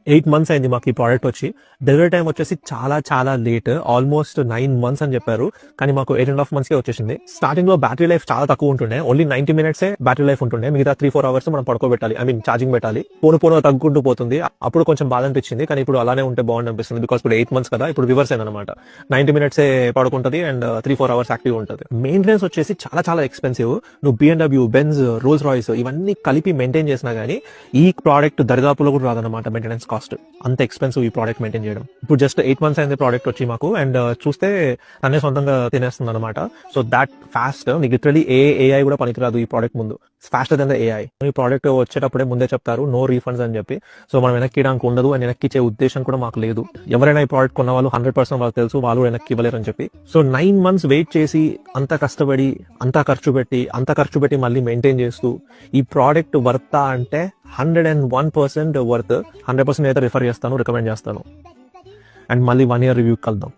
8 months అయింది మాకు ఈ ప్రోడక్ట్ వచ్చి. డెలివరీ టైం వచ్చేసి చాలా చాలా లేట్, ఆల్మోస్ట్ 9 months అని చెప్పారు, కానీ మాకు 8.5 months వచ్చేసింది. స్టార్టింగ్ లో బ్యాటరీ లైఫ్ చాలా తక్కువ ఉంటుండే, ఓన్లీ 90 minutes బ్యాటరీ లైఫ్ ఉంటుండే, మిగతా 3-4 hours మనం పడుకోబెట్టాలి, ఐ మీన్ ఛార్జింగ్ పెట్టాలి. పోను తగ్గుకుంటూ పోతుంది. అప్పుడు కొంచెం బాధ అనిపించింది, కానీ ఇప్పుడు అలానే ఉంటే బాగుంది అనిపిస్తుంది. బికాస్ ఇప్పుడు 8 months కదా, ఇప్పుడు రివర్స్ అయింది అనమాట. 90 minutes పడుకుంటుంది అండ్ 3-4 hours యాక్టివ్ ఉంటుంది. మెయింటెనెన్స్ వచ్చేసి చాలా చాలా ఎక్స్పెన్సివ్. నువ్వు BMW, Benz, రోల్స్ రాయ్స్ ఇవన్నీ కలిపి మెయింటైన్ చేసినా గానీ ఈ ప్రోడక్ట్ దరిదాపులో కూడా రాదనమాట మెయింటెనెన్స్ కాస్ట్. అంత ఎక్స్పెన్సివ్ ఈ ప్రోడక్ట్ మెయింటైన్ చేయడం. ఇప్పుడు జస్ట్ 8 months అయింది ప్రోడక్ట్ వచ్చి మాకు, అండ్ చూస్తే అన్నీ సొంతంగా తినేస్తుంది అనమాట. సో దాట్ ఫాస్ట్, నీకు లిటరలీ ఏఐ కూడా పనికిరాదు ఈ ప్రోడక్ట్ ముందు. Faster than the AI. ఈ ప్రోడక్ట్ వచ్చేటప్పుడే ముందే చెప్తారు నో రీఫండ్స్ అని చెప్పి. సో మనం వెనక్కి ఇవ్వడానికి ఉండదు, అండ్ వెనక్కి ఇచ్చే ఉద్దేశం కూడా మాకు లేదు. ఎవరైనా ఈ ప్రోడక్ట్ కొన్న వాళ్ళు 100% వాళ్ళకి తెలుసు వాళ్ళు వెనక్కి ఇవ్వలేరు అని చెప్పి. సో 9 months వెయిట్ చేసి అంత కష్టపడి అంత ఖర్చు పెట్టి మళ్ళీ మెయింటైన్ చేస్తూ ఈ ప్రోడక్ట్ వర్తా అంటే 101% వర్త్. 100% అయితే రిఫర్ చేస్తాను, రికమెండ్ చేస్తాను. అండ్ మళ్ళీ 1 year రివ్యూ కలుద్దాం.